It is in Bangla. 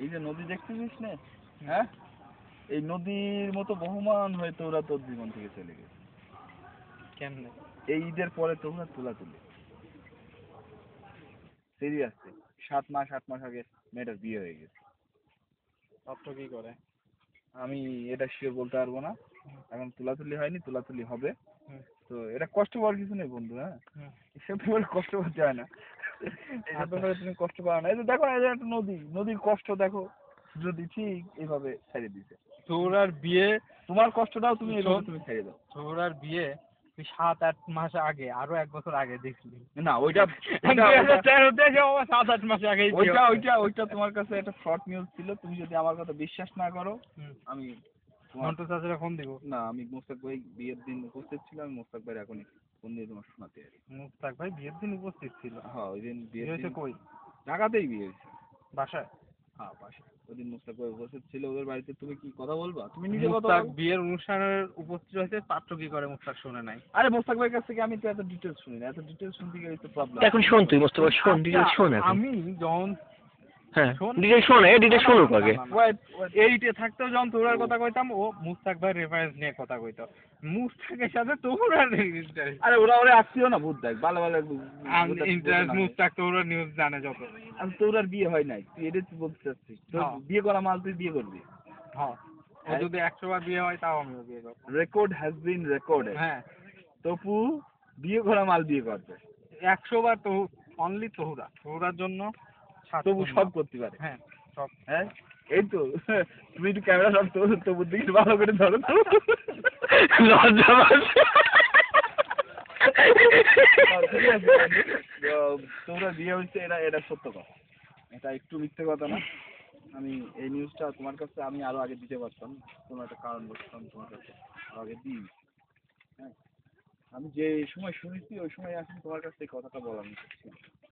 এই যে নদী দেখতেছিস না, হ্যাঁ, এই নদীর মতো বহমান হয়ে তোরা তোর জীবন থেকে চলে গেছে। কেমনে? এই ঈদের পরে তোমরা তুলা তুলি সিরিয়াসলি 7 মাস 8 মাস আগে মেয়েটার বিয়ে হয়ে গেছে। পাত্র কি করে? আমি এটা শিওর বলতে পারবো না, এখন তুলাতুলি হয়নি, তুলাতুলি হবে। হুম। তো এটা কষ্ট পাওয়ার কিছু নেই বন্ধু, হ্যাঁ, হুম। এসব ব্যাপারে কষ্ট করতে হয় না, এসব ব্যাপারে তুমি কষ্ট পাও না। এই যে দেখো না, এই যে একটা নদী, নদীর কষ্ট দেখো, যদি ঠিক এইভাবে ছেড়ে দিছে। তোর আর বিয়ে, তোমার কষ্টটাও তুমি এইভাবে তুমি ছেড়ে দাও। তোর আর বিয়ে তুই 7-8 মাস আগে, আরো 1 বছর আগে দেখলি না ওইটা 7-8 মাস আগে ওইটা তোমার কাছে একটা ফ্রড নিউজ ছিল। তুমি যদি আমার কথা বিশ্বাস না করো, আমি মন্টু চাচারা ফোন দিব। না, আমি মোস্তাক ভাই বিয়ের দিন উপস্থিত ছিল, আমি মোস্তাক ভাইয়ের এখনই ফোন দিয়ে তোমার শোনাতে পারি। মুস্তাক ভাই বিয়ের দিন উপস্থিত ছিল? হ্যাঁ, ওই দিন বিয়ে বিয়ের হয়েছে দিন কই? ঢাকাতেই বিয়ে হয়েছে। বাসায়? হ্যাঁ, পাশে। ওই দিন মোস্তাক ভাই উপস্থিত ছিল ওদের বাড়িতে। তুমি কি কথা বলবা? তুমি নিজে কথা মুস্তাক বলো। বিয়ের অনুষ্ঠানের উপস্থিত হয়েছে, পাত্র কি করে মুস্তাক শুনে নাই? আরে মোস্তাক ভাইয়ের কাছ থেকে আমি তো এত ডিটেলস শুনি না, এত ডিটেলস শুনতে গেলে তো প্রবলেম। এখন শোন তুই মোস্তফা, শোন ডিটেলস শোন এখন। আমি যখন হ্যাঁ ডিটেলস শোন, ডিটেলস শুনুক আগে। এইটে থাকতেও যখন তোরার কথা কইতাম, ও মুস্তাক ভাই রেফারেন্স নিয়ে কথা কইতো। মুস্তাকের সাথে তোরার ইন্টারেস্ট, আরে ওরা আসছিও না, ভূত দেখ ভালো ভালো ইন্টারেস্ট মুস্তাক তোরা নিউজ জানে যত। আমি তোর আর বিয়ে হয় নাই, তুই এটা তুই বলতে চাচ্ছিস? তোর বিয়ে করা মাল তুই বিয়ে করবি? হ্যাঁ, ও যদি 100 বার বিয়ে হয় তাও আমিও বিয়ে করব। Record has been recorded. হ্যাঁ, তপু বিয়ে করা মাল বিয়ে করবে 100 বার তো অনলি তোরার জন্য তবু সব করতে পারে। হ্যাঁ সব। হ্যাঁ, এই তো তুমি একটু ক্যামেরা সব তবুর দিকে ভালো করে ধরো তো। লজ্জা পাচ্ছে। ঠিক আছে, তোমরা বিয়ে হয়েছে, এটা সত্য কথা, এটা একটু মিথ্যে কথা না। আমি এই নিউজটা তোমার কাছে আমি আরো আগে দিতে পারতাম, কোনো একটা কারণ বলতাম তোমার কাছে আরো আগে দিই। হ্যাঁ, আমি যে সময় শুনেছি ওই সময় আসলে তোমার কাছে এই কথাটা বলার মতো ছিল।